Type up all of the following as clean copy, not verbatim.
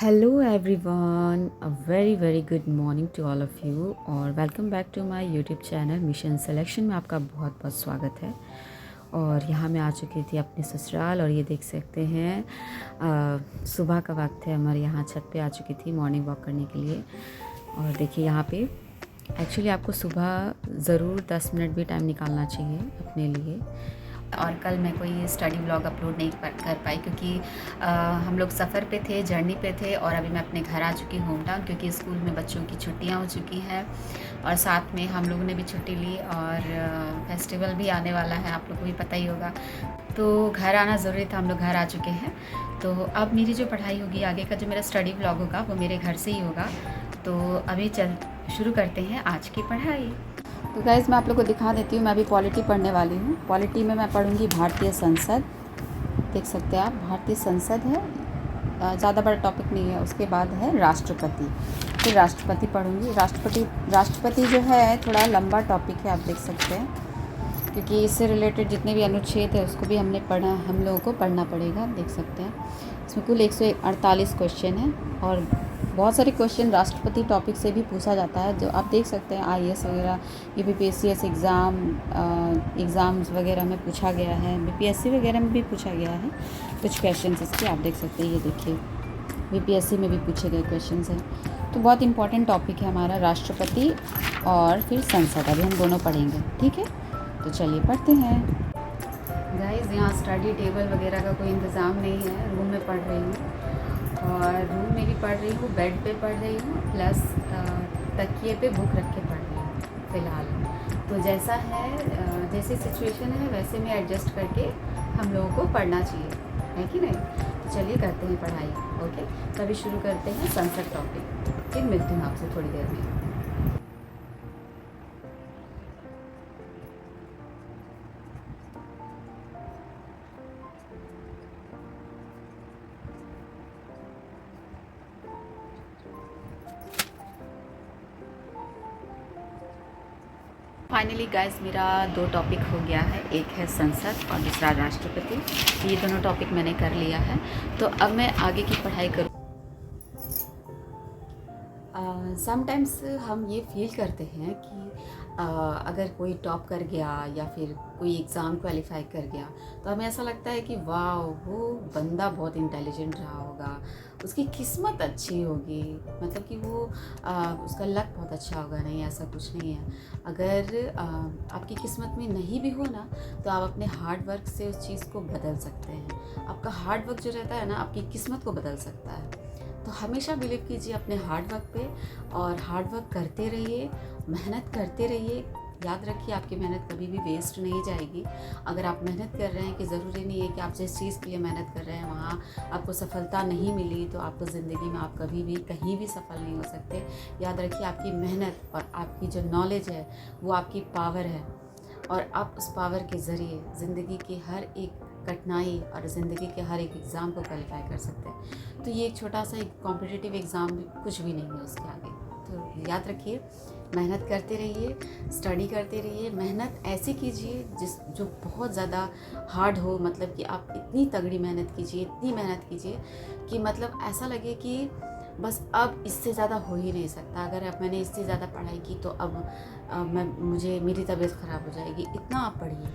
Hello everyone, a very very good morning to all of you और welcome back to my YouTube channel mission selection में आपका बहुत बहुत स्वागत है। और यहाँ मैं आ चुकी थी अपने ससुराल और ये देख सकते हैं सुबह का वक्त है। हमारे यहाँ छत पे आ चुकी थी मॉर्निंग वॉक करने के लिए। और देखिए यहाँ पे एक्चुअली आपको सुबह ज़रूर 10 मिनट भी टाइम निकालना चाहिए अपने लिए। और कल मैं कोई स्टडी व्लॉग अपलोड नहीं कर पाई क्योंकि हम लोग सफ़र पे थे, जर्नी पे थे। और अभी मैं अपने घर आ चुकी हूँ होम टाउन, क्योंकि स्कूल में बच्चों की छुट्टियाँ हो चुकी हैं और साथ में हम लोगों ने भी छुट्टी ली और फेस्टिवल भी आने वाला है, आप लोग को भी पता ही होगा। तो घर आना ज़रूरी था, हम लोग घर आ चुके हैं। तो अब मेरी जो पढ़ाई होगी, आगे का जो मेरा स्टडी व्लॉग होगा वो मेरे घर से ही होगा। तो अभी शुरू करते हैं आज की पढ़ाई। तो गाइज़ मैं आप लोग को दिखा देती हूँ, मैं अभी पॉलिटी पढ़ने वाली हूँ। पॉलिटी में मैं पढ़ूँगी भारतीय संसद। देख सकते हैं आप, भारतीय संसद है, ज़्यादा बड़ा टॉपिक नहीं है। उसके बाद है राष्ट्रपति, फिर राष्ट्रपति पढ़ूँगी। राष्ट्रपति जो है थोड़ा लंबा टॉपिक है, आप देख सकते हैं, क्योंकि इससे रिलेटेड जितने भी अनुच्छेद है उसको भी हम लोगों को पढ़ना पड़ेगा। देख सकते हैं इसमें कुल 148 क्वेश्चन है और बहुत सारे क्वेश्चन राष्ट्रपति टॉपिक से भी पूछा जाता है, जो आप देख सकते हैं आईएएस वगैरह, यूपीपीएससी एग्ज़ाम्स वगैरह में पूछा गया है, बीपीएससी वगैरह में भी पूछा गया है कुछ क्वेश्चन इसके। आप देख सकते हैं, ये देखिए बीपीएससी में भी पूछे गए क्वेश्चन हैं। तो बहुत इंपॉर्टेंट टॉपिक है हमारा राष्ट्रपति और फिर संसद, अभी हम दोनों पढ़ेंगे, ठीक है। तो चलिए पढ़ते हैं। गाइस यहाँ स्टडी टेबल वगैरह का कोई इंतज़ाम नहीं है, रूम में पढ़ रही हूँ और रूम में भी पढ़ रही हूँ, बेड पे पढ़ रही हूँ, प्लस तकिए पे बुक रख के पढ़ रही हूँ फ़िलहाल। तो जैसा है, जैसी सिचुएशन है वैसे में एडजस्ट करके हम लोगों को पढ़ना चाहिए, है कि नहीं। तो चलिए करते हैं पढ़ाई, ओके। तो अभी शुरू करते हैं संसद टॉपिक, फिर मिलती हूँ आपसे थोड़ी देर में। फाइनली गाइस मेरा 2 टॉपिक हो गया है, एक है संसद और दूसरा राष्ट्रपति। ये दोनों टॉपिक मैंने कर लिया है, तो अब मैं आगे की पढ़ाई करूँ। समटाइम्स हम ये फील करते हैं कि अगर कोई टॉप कर गया या फिर कोई एग्ज़ाम क्वालिफाई कर गया तो हमें ऐसा लगता है कि वाह, वो बंदा बहुत इंटेलिजेंट रहा होगा, उसकी किस्मत अच्छी होगी, मतलब कि वो उसका लक बहुत अच्छा होगा। नहीं, ऐसा कुछ नहीं है। अगर आपकी किस्मत में नहीं भी हो ना, तो आप अपने हार्ड वर्क से उस चीज़ को बदल सकते हैं। आपका हार्ड वर्क जो रहता है ना, आपकी किस्मत को बदल सकता है। तो हमेशा बिलीव कीजिए अपने हार्ड वर्क पे और हार्ड वर्क करते रहिए, मेहनत करते रहिए। याद रखिए आपकी मेहनत कभी भी वेस्ट नहीं जाएगी। अगर आप मेहनत कर रहे हैं, कि ज़रूरी नहीं है कि आप जिस चीज़ के लिए मेहनत कर रहे हैं वहाँ आपको सफलता नहीं मिली तो आपको ज़िंदगी में आप कभी भी कहीं भी सफल नहीं हो सकते। याद रखिए आपकी मेहनत और आपकी जो नॉलेज है वो आपकी पावर है और आप उस पावर के ज़रिए ज़िंदगी की हर एक कठिनाई और ज़िंदगी के हर एक एग्ज़ाम को क्वालिफाई कर सकते हैं। तो ये एक छोटा सा एक कॉम्पिटिटिव एग्ज़ाम कुछ भी नहीं है उसके आगे। तो याद रखिए, मेहनत करते रहिए, स्टडी करते रहिए। मेहनत ऐसी कीजिए जो बहुत ज़्यादा हार्ड हो, मतलब कि आप इतनी तगड़ी मेहनत कीजिए, इतनी मेहनत कीजिए कि मतलब ऐसा लगे कि बस अब इससे ज़्यादा हो ही नहीं सकता। अगर अब मैंने इससे ज़्यादा पढ़ाई की तो अब मेरी तबीयत ख़राब हो जाएगी। इतना आप पढ़िए,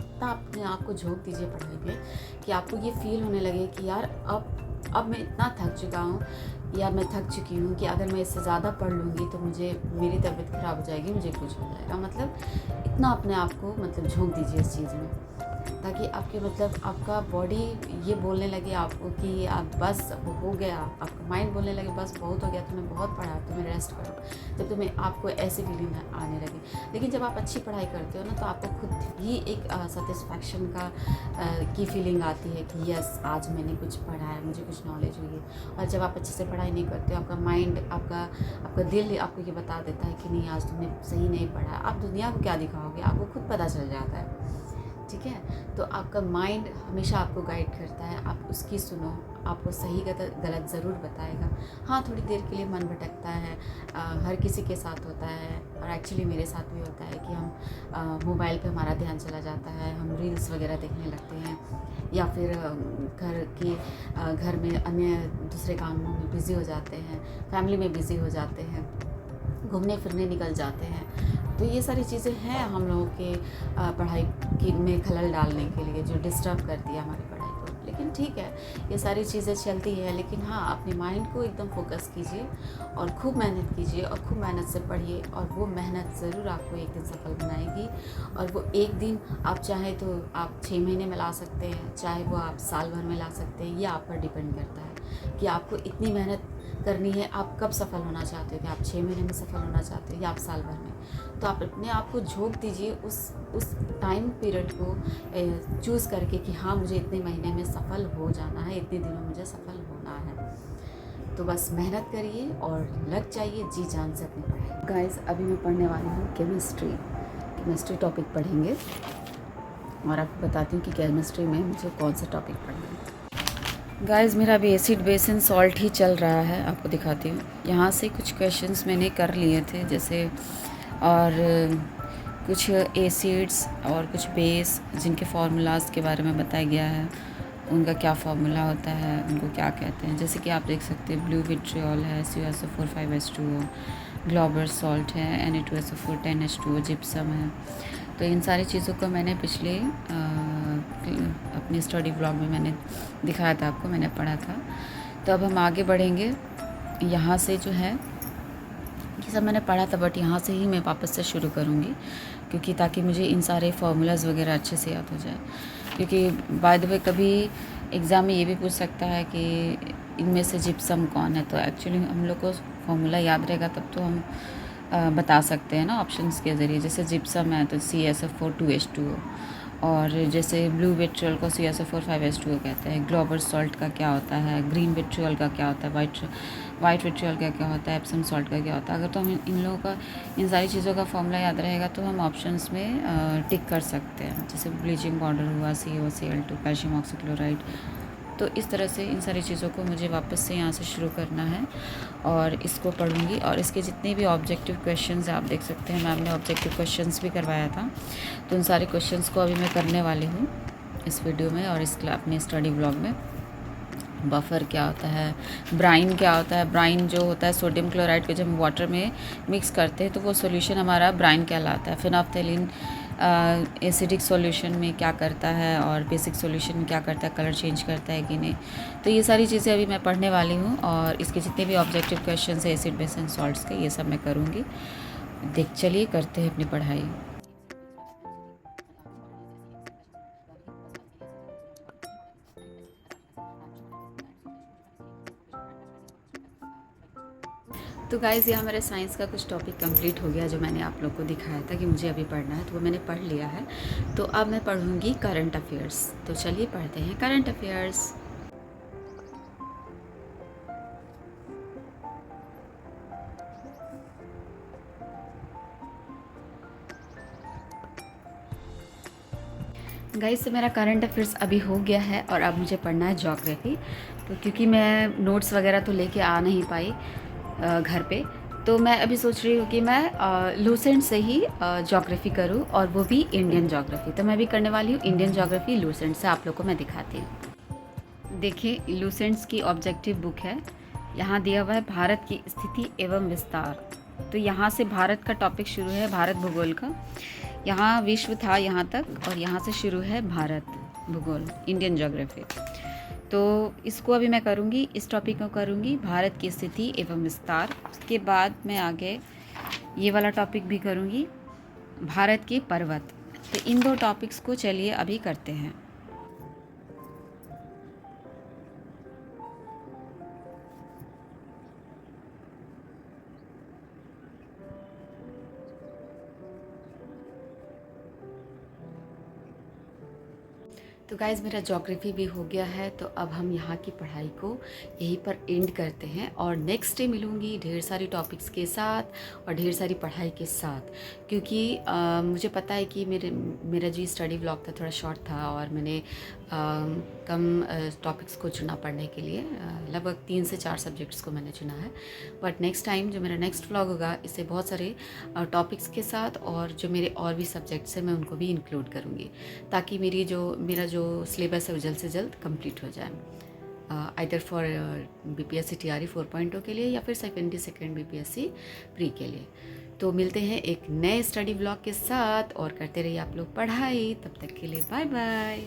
इतना अपने आप को झोंक दीजिए पढ़ाई में कि आपको ये फील होने लगे कि यार अब मैं इतना थक चुका हूँ या मैं थक चुकी हूँ कि अगर मैं इससे ज़्यादा पढ़ लूँगी तो मेरी तबीयत ख़राब हो जाएगी, मुझे कुछ हो जाएगा। मतलब इतना अपने आप को मतलब झोंक दीजिए इस चीज़ में, ताकि आपके मतलब आपका बॉडी ये बोलने लगे आपको कि आप बस हो गया, आपका माइंड बोलने लगे बस बहुत हो गया, तुम्हें बहुत पढ़ा, तुम्हें रेस्ट करो। जब तुम्हें आपको ऐसी फीलिंग आने लगे। लेकिन जब आप अच्छी पढ़ाई करते हो ना, तो आपको खुद ही एक सेटिस्फैक्शन की फीलिंग आती है कि यस, आज मैंने कुछ पढ़ा है, मुझे कुछ नॉलेज हुई है। और जब आप अच्छे से पढ़ाई नहीं करते हो, आपका माइंड, आपका दिल आपको ये बता देता है कि नहीं, आज तुमने सही नहीं पढ़ा। आप दुनिया को क्या दिखाओगे, आपको खुद पता चल जाता है, ठीक है। तो आपका माइंड हमेशा आपको गाइड करता है, आप उसकी सुनो, आपको सही गलत ज़रूर बताएगा। हाँ, थोड़ी देर के लिए मन भटकता है, हर किसी के साथ होता है, और एक्चुअली मेरे साथ भी होता है कि हम मोबाइल पे हमारा ध्यान चला जाता है, हम रील्स वगैरह देखने लगते हैं, या फिर घर में अन्य दूसरे कामों में बिज़ी हो जाते हैं, फैमिली में बिज़ी हो जाते हैं, घूमने फिरने निकल जाते हैं। तो ये सारी चीज़ें हैं हम लोगों के पढ़ाई की में खलल डालने के लिए, जो डिस्टर्ब करती है हमारी पढ़ाई को। लेकिन ठीक है, ये सारी चीज़ें चलती है, लेकिन हाँ, अपने माइंड को एकदम फोकस कीजिए और खूब मेहनत कीजिए और खूब मेहनत से पढ़िए, और वो मेहनत ज़रूर आपको एक दिन सफल बनाएगी। और वो एक दिन आप चाहे तो आप 6 महीने में ला सकते हैं, चाहे वो आप साल भर में ला सकते हैं। ये आप पर डिपेंड करता है कि आपको इतनी मेहनत करनी है, आप कब सफल होना चाहते हो, कि आप 6 महीने में सफल होना चाहते हो या आप साल भर में। तो आप अपने आप को झोंक दीजिए उस टाइम पीरियड को चूज़ करके कि हाँ, मुझे इतने महीने में सफल हो जाना है, इतने दिनों में मुझे सफल होना है। तो बस मेहनत करिए और लग जाइए जी जान से अपनी पढ़ाई। गाइस, अभी मैं पढ़ने वाली हूँ केमिस्ट्री टॉपिक पढ़ेंगे, और आपको बताती हूँ कि केमिस्ट्री में मुझे कौन सा टॉपिक पढ़ना है। गाइस, मेरा अभी एसिड बेस एंड सॉल्ट ही चल रहा है, आपको दिखाती हूँ। यहाँ से कुछ क्वेश्चंस मैंने कर लिए थे जैसे, और कुछ एसिड्स और कुछ बेस जिनके फार्मूलाज के बारे में बताया गया है, उनका क्या फार्मूला होता है, उनको क्या कहते हैं। जैसे कि आप देख सकते हैं, ब्लू विट्रियोल है, CuSO4 5H2O, ग्लोबल सॉल्ट है, Na2SO4 10H2O, जिप्सम है। तो इन सारी चीज़ों को मैंने पिछले अपनी स्टडी ब्लॉग में मैंने दिखाया था आपको, मैंने पढ़ा था। तो अब हम आगे बढ़ेंगे। यहाँ से जो है ये सब मैंने पढ़ा था, बट यहाँ से ही मैं वापस से शुरू करूँगी, क्योंकि ताकि मुझे इन सारे फार्मूलाज वगैरह अच्छे से याद हो जाए। क्योंकि बाय द वे कभी एग्ज़ाम में ये भी पूछ सकता है कि इनमें से जिप्सम कौन है। तो एक्चुअली हम लोग को फार्मूला याद रहेगा तब तो हम बता सकते हैं ना ऑप्शंस के ज़रिए। जैसे जिप्सम है तो CSO4 2H2O, और जैसे ब्लू विट्रियोल को CSO4 5H2O कहते हैं। ग्लोबल सॉल्ट का क्या होता है, ग्रीन विट्रियोल का क्या होता है, वाइट विट्रियोल का क्या होता है, एप्सम सॉल्ट का क्या होता है। अगर तो हम इन लोगों का, इन सारी चीज़ों का फॉर्मूला याद रहेगा तो हम ऑप्शंस में टिक कर सकते हैं। जैसे ब्लीचिंग पाउडर हुआ, CaCl2, कैल्शियम ऑक्सीक्लोराइड। तो इस तरह से इन सारी चीज़ों को मुझे वापस से यहाँ से शुरू करना है, और इसको पढ़ूँगी। और इसके जितने भी ऑब्जेक्टिव क्वेश्चंस आप देख सकते हैं, मैम ने ऑब्जेक्टिव क्वेश्चंस भी करवाया था। तो उन सारे क्वेश्चंस को अभी मैं करने वाली हूँ इस वीडियो में और अपने स्टडी ब्लॉग में। बफर क्या होता है, ब्राइन क्या होता है। ब्राइन जो होता है सोडियम क्लोराइड को जब हम वाटर में मिक्स करते हैं तो वो सॉल्यूशन हमारा ब्राइन कहलाता है। फिनाफ्थेलिन एसिडिक सॉल्यूशन में क्या करता है और बेसिक सॉल्यूशन में क्या करता है, कलर चेंज करता है कि नहीं। तो ये सारी चीज़ें अभी मैं पढ़ने वाली हूँ, और इसके जितने भी ऑब्जेक्टिव क्वेश्चन है एसिड बेस एंड सॉल्ट्स के, ये सब मैं करूँगी। चलिए करते हैं अपनी पढ़ाई। तो गाइज़, यहाँ मेरे साइंस का कुछ टॉपिक कंप्लीट हो गया, जो मैंने आप लोग को दिखाया था कि मुझे अभी पढ़ना है, तो वो मैंने पढ़ लिया है। तो अब मैं पढ़ूँगी करंट अफेयर्स। तो चलिए पढ़ते हैं करंट अफेयर्स। गाइस, तो मेरा करंट अफेयर्स अभी हो गया है, और अब मुझे पढ़ना है ज्योग्राफी। तो क्योंकि मैं नोट्स वगैरह तो लेके आ नहीं पाई घर पे, तो मैं अभी सोच रही हूँ कि मैं लूसेंट से ही ज्योग्राफी करूँ, और वो भी इंडियन ज्योग्राफी। तो मैं भी करने वाली हूँ इंडियन ज्योग्राफी लूसेंट से। आप लोग को मैं दिखाती हूँ। देखिए, लूसेंट्स की ऑब्जेक्टिव बुक है। यहाँ दिया हुआ है भारत की स्थिति एवं विस्तार। तो यहाँ से भारत का टॉपिक शुरू है, भारत भूगोल का। यहाँ विश्व था यहाँ तक, और यहाँ से शुरू है भारत भूगोल, इंडियन ज्योग्राफी। तो इसको अभी मैं करूँगी, इस टॉपिक को करूँगी, भारत की स्थिति एवं विस्तार। उसके बाद मैं आगे ये वाला टॉपिक भी करूँगी, भारत के पर्वत। तो इन दो टॉपिक्स को चलिए अभी करते हैं। तो गाइज़, मेरा ज्योग्राफी भी हो गया है, तो अब हम यहाँ की पढ़ाई को यहीं पर एंड करते हैं, और नेक्स्ट डे मिलूँगी ढेर सारी टॉपिक्स के साथ और ढेर सारी पढ़ाई के साथ। क्योंकि मुझे पता है कि मेरा जो स्टडी ब्लॉग था थोड़ा शॉर्ट था, और मैंने कम टॉपिक्स को चुना पढ़ने के लिए। लगभग 3 से 4 सब्जेक्ट्स को मैंने चुना है। बट नेक्स्ट टाइम जो मेरा नेक्स्ट व्लॉग होगा, इससे बहुत सारे टॉपिक्स के साथ और जो मेरे और भी सब्जेक्ट्स हैं मैं उनको भी इंक्लूड करूँगी, ताकि मेरा जो सिलेबस है वो जल्द से जल्द कंप्लीट हो जाए, आइदर फॉर BPSC TRE 4.0 के लिए या फिर सेकेंड BPSC प्री के लिए। तो मिलते हैं एक नए स्टडी व्लॉग के साथ और करते रहिए आप लोग पढ़ाई। तब तक के लिए बाय बाय।